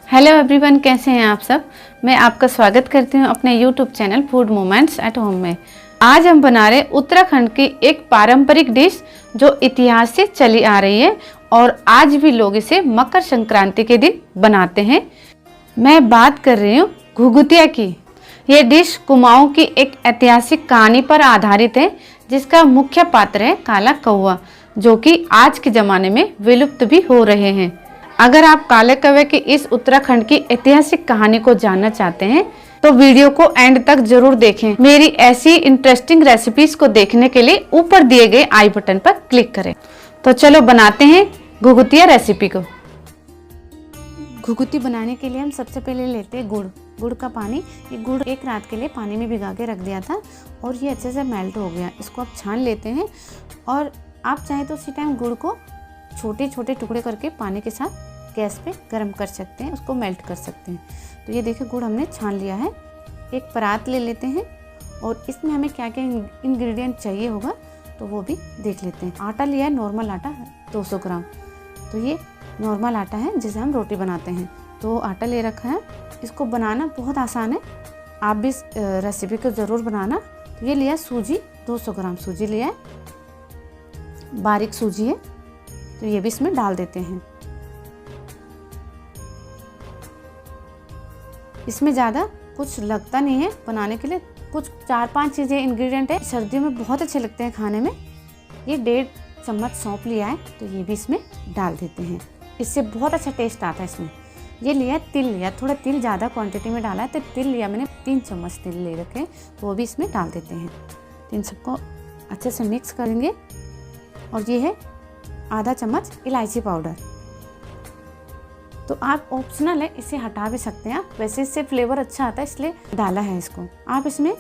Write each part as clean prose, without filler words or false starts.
Hello everyone, कैसे हैं आप सब। मैं आपका स्वागत करती हूं अपने YouTube channel food moments at home में। आज हम बना रहे उत्तराखंड की एक पारंपरिक डिश जो इतिहास से चली आ रही है और आज भी लोग इसे मकर संक्रांति के दिन बनाते हैं। मैं बात कर रही हूँ घुघुतिया की। ये डिश कुमाऊं की एक ऐतिहासिक कहानी पर आधारित है जिसका मुख्य पात्र है काला कौवा, जो कि आज के ज़माने में विलुप्त भी हो रहे हैं। अगर आप काले कौवे की इस उत्तराखंड की ऐतिहासिक कहानी को जानना चाहते हैं तो वीडियो को एंड तक जरूर देखें। मेरी ऐसी इंटरेस्टिंग रेसिपीज को देखने के लिए ऊपर दिए गए आई बटन पर क्लिक करें। तो चलो बनाते हैं घुघुतिया रेसिपी को। घुघुती बनाने के लिए हम सबसे पहले लेते हैं गुड़ का पानी। ये गुड़ एक रात के लिए पानी में भिगा के रख दिया था और ये अच्छे से मेल्ट हो गया। इसको अब छान लेते हैं और आप चाहें तो उसी टाइम गुड़ को छोटे छोटे टुकड़े करके पानी के साथ गैस पे गर्म कर सकते हैं, उसको मेल्ट कर सकते हैं। तो ये देखिए गुड़ हमने छान लिया है। एक परात ले लेते हैं और इसमें हमें क्या क्या इंग्रेडिएंट चाहिए होगा तो वो भी देख लेते हैं। आटा लिया है, नॉर्मल आटा 200 ग्राम। तो ये नॉर्मल आटा है जिसे हम रोटी बनाते हैं। तो आटा ले रखा है। इसको बनाना बहुत आसान है, आप भी इस रेसिपी को ज़रूर बनाना। तो ये लिया सूजी, 200 ग्राम सूजी लिया है, बारीक सूजी है। तो ये भी इसमें डाल देते हैं। इसमें ज़्यादा कुछ लगता नहीं है बनाने के लिए, कुछ 4-5 चीज़ें इंग्रेडिएंट है, सर्दियों में बहुत अच्छे लगते हैं खाने में। ये 1.5 चम्मच सौंफ लिया है तो ये भी इसमें डाल देते हैं, इससे बहुत अच्छा टेस्ट आता है इसमें। ये लिया तिल लिया, थोड़ा तिल ज़्यादा क्वांटिटी में डाला है तो तिल लिया मैंने, 3 चम्मच तिल ले रखे हैं तो वो भी इसमें डाल देते हैं। तो इन सबको अच्छे से मिक्स करेंगे। और ये है आधा चम्मच इलायची पाउडर। तो आप ऑप्शनल है, इसे हटा भी सकते हैं आप, वैसे इससे फ्लेवर अच्छा आता है इसलिए डाला है इसको। आप इसमें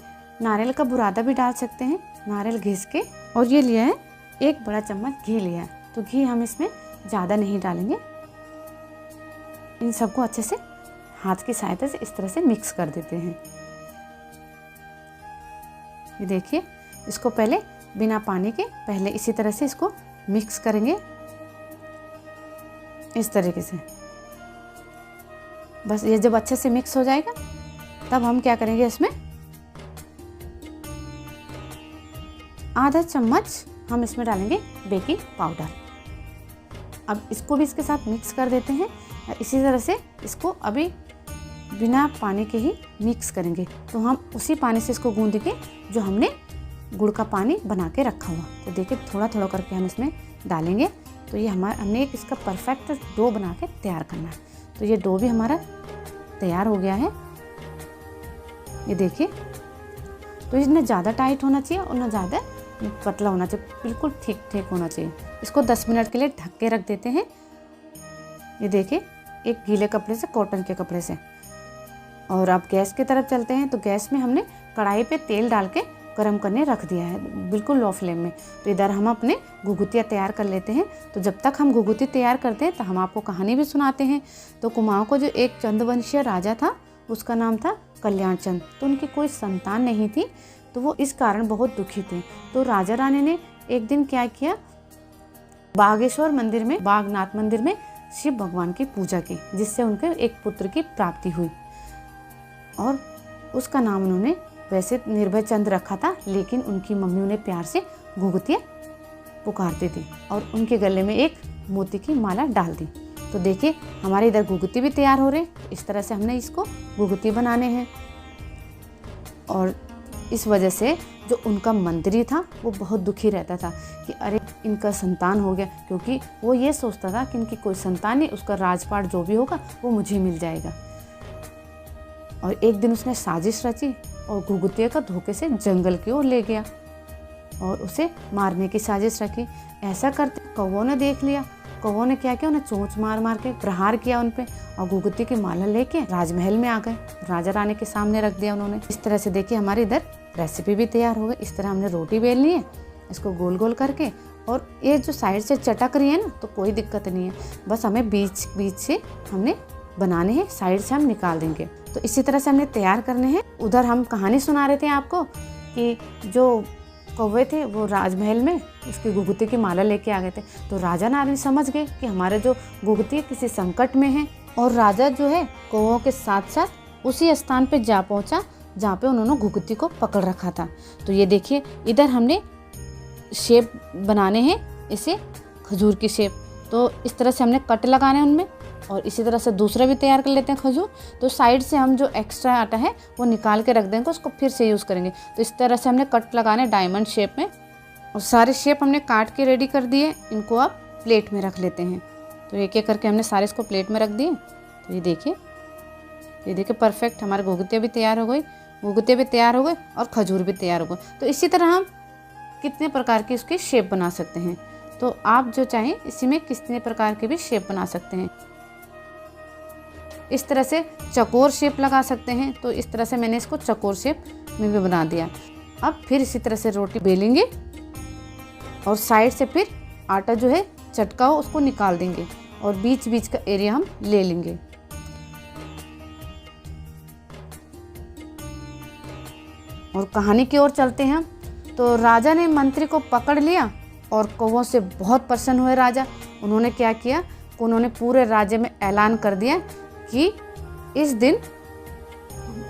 नारियल का बुरादा भी डाल सकते हैं, नारियल घिस के। और ये लिया है 1 बड़ा चम्मच घी लिया है, तो घी हम इसमें ज़्यादा नहीं डालेंगे। इन सबको अच्छे से हाथ की सहायता से इस तरह से मिक्स कर देते हैं। ये देखिए, इसको पहले बिना पानी के पहले इसी तरह से इसको मिक्स करेंगे, इस तरीके से। बस ये जब अच्छे से मिक्स हो जाएगा तब हम क्या करेंगे, इसमें आधा चम्मच हम इसमें डालेंगे बेकिंग पाउडर। अब इसको भी इसके साथ मिक्स कर देते हैं। इसी तरह से इसको अभी बिना पानी के ही मिक्स करेंगे। तो हम उसी पानी से इसको गूंदेंगे जो हमने गुड़ का पानी बना के रखा हुआ। तो देखिए थोड़ा थोड़ा करके हम इसमें डालेंगे। तो ये हमने एक इसका परफेक्ट डो बना के तैयार करना है। तो ये डो भी हमारा तैयार हो गया है। ये देखिए, तो ये ना ज़्यादा टाइट होना चाहिए और ना ज़्यादा पतला होना चाहिए, बिल्कुल ठीक ठीक होना चाहिए। इसको 10 मिनट के लिए ढक के रख देते हैं। ये देखिए, एक गीले कपड़े से, कॉटन के कपड़े से। और अब गैस की तरफ चलते हैं। तो गैस में हमने कढ़ाई पे तेल डाल के गरम करने रख दिया है, बिल्कुल लो फ्लेम में। तो इधर हम अपने घुघुतिया तैयार कर लेते हैं। तो जब तक हम घुघुती तैयार करते हैं तो हम आपको कहानी भी सुनाते हैं। तो कुमाऊं को जो एक चंद्रवंशीय राजा था, उसका नाम था कल्याण चंद। तो उनकी कोई संतान नहीं थी, तो वो इस कारण बहुत दुखी थे। तो राजा रानी ने एक दिन क्या किया, बागेश्वर मंदिर में, बागनाथ मंदिर में शिव भगवान की पूजा की, जिससे उनके एक पुत्र की प्राप्ति हुई। और उसका नाम उन्होंने वैसे निर्भय चंद रखा था, लेकिन उनकी मम्मी उन्हें प्यार से घुघुतिया पुकारती थी और उनके गले में एक मोती की माला डाल दी। तो देखिए, हमारे इधर घुघुती भी तैयार हो रहे। इस तरह से हमने इसको घुघुती बनाने हैं। और इस वजह से जो उनका मंत्री था वो बहुत दुखी रहता था कि अरे इनका संतान हो गया, क्योंकि वो ये सोचता था कि इनकी कोई संतान नहीं, उसका राजपाट जो भी होगा वो मुझे मिल जाएगा। और एक दिन उसने साजिश रची और घुघुतिया का धोखे से जंगल की ओर ले गया और उसे मारने की साजिश रखी। ऐसा करते कौवों ने देख लिया। कौवों ने क्या किया, उन्हें चोंच मार मार के प्रहार किया उन पे और घुघुती की माला लेके राजमहल में आ गए। राजा रानी के सामने रख दिया उन्होंने। इस तरह से देखिए हमारी इधर रेसिपी भी तैयार हो गई। इस तरह हमने रोटी बेल ली है, इसको गोल गोल करके। और ये जो साइड से चटक रही है ना, तो कोई दिक्कत नहीं है, बस हमें बीच बीच से हमने बनाने हैं, साइड से हम निकाल देंगे। तो इसी तरह से हमने तैयार करने हैं। उधर हम कहानी सुना रहे थे आपको कि जो कौवे थे वो राजमहल में उसकी घुघुती की माला लेके आ गए थे। तो राजा नारायण समझ गए कि हमारे जो घुघुती किसी संकट में है और राजा जो है कौवों के साथ साथ उसी स्थान पे जा पहुंचा जहाँ पे उन्होंने घुघुती को पकड़ रखा था। तो ये देखिए, इधर हमने शेप बनाने हैं, इसे खजूर की शेप। तो इस तरह से हमने कट लगाने हैं उनमें, और इसी तरह से दूसरा भी तैयार कर लेते हैं खजूर। तो साइड से हम जो एक्स्ट्रा आटा है वो निकाल के रख देंगे, उसको फिर से यूज़ करेंगे। तो इस तरह से हमने कट लगाने डायमंड शेप में, और सारे शेप हमने काट के रेडी कर दिए। इनको अब प्लेट में रख लेते हैं। तो एक एक करके हमने सारे इसको प्लेट में रख दिए। तो ये देखिए परफेक्ट हमारे घुघुतियाँ भी तैयार हो गई, घुघुतियाँ भी तैयार हो गए और खजूर भी तैयार हो गए। तो इसी तरह हम कितने प्रकार की उसकी शेप बना सकते हैं। तो आप जो चाहें इसी में कितने प्रकार के भी शेप बना सकते हैं। इस तरह से चकोर शेप लगा सकते हैं। तो इस तरह से मैंने इसको चकोर शेप में भी बना दिया। अब फिर इसी तरह से रोटी बेलेंगे और साइड से फिर आटा जो है चटका हो उसको निकाल देंगे, और बीच बीच का एरिया हम ले लेंगे। और कहानी की ओर चलते हैं। तो राजा ने मंत्री को पकड़ लिया और कौवों से बहुत प्रसन्न हुए राजा। उन्होंने क्या किया, उन्होंने पूरे राज्य में ऐलान कर दिया कि इस दिन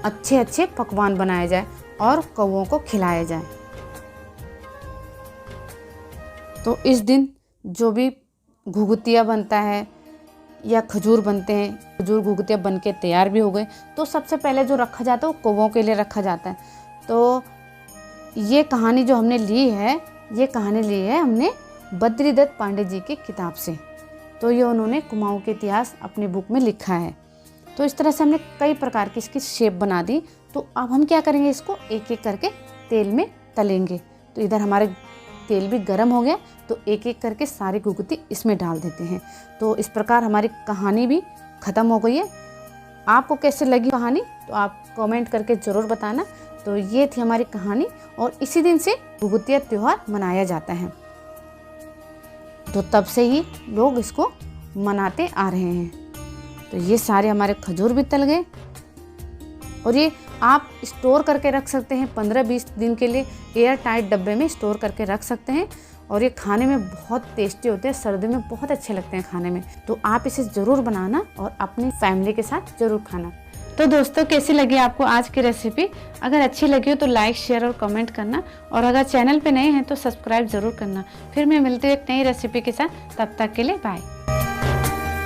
अच्छे अच्छे पकवान बनाए जाए और कौवों को खिलाया जाए। तो इस दिन जो भी घुघुतिया बनता है या खजूर बनते हैं, खजूर घुघुतिया बन के तैयार भी हो गए, तो सबसे पहले जो रखा जाता है वो कौवों के लिए रखा जाता है। तो ये कहानी जो हमने ली है, ये कहानी ली है हमने बद्रीदत्त पांडे जी की किताब से। तो ये उन्होंने कुमाऊं के इतिहास अपनी बुक में लिखा है। तो इस तरह से हमने कई प्रकार की इसकी शेप बना दी। तो अब हम क्या करेंगे, इसको एक एक करके तेल में तलेंगे। तो इधर हमारे तेल भी गर्म हो गया, तो एक एक करके सारी घुघुती इसमें डाल देते हैं। तो इस प्रकार हमारी कहानी भी ख़त्म हो गई है। आपको कैसे लगी कहानी, तो आप कमेंट करके ज़रूर बताना। तो ये थी हमारी कहानी, और इसी दिन से घुघुतिया त्यौहार मनाया जाता है। तो तब से ही लोग इसको मनाते आ रहे हैं। तो ये सारे हमारे खजूर भी तल गए, और ये आप स्टोर करके रख सकते हैं 15-20 दिन के लिए, एयर टाइट डब्बे में स्टोर करके रख सकते हैं। और ये खाने में बहुत टेस्टी होते हैं, सर्दी में बहुत अच्छे लगते हैं खाने में। तो आप इसे ज़रूर बनाना और अपनी फैमिली के साथ ज़रूर खाना। तो दोस्तों, कैसी लगी आपको आज की रेसिपी? अगर अच्छी लगी हो तो लाइक, शेयर और कमेंट करना, और अगर चैनल पे नए हैं तो सब्सक्राइब ज़रूर करना। फिर मैं मिलती हूँ एक नई रेसिपी के साथ। तब तक के लिए बाय।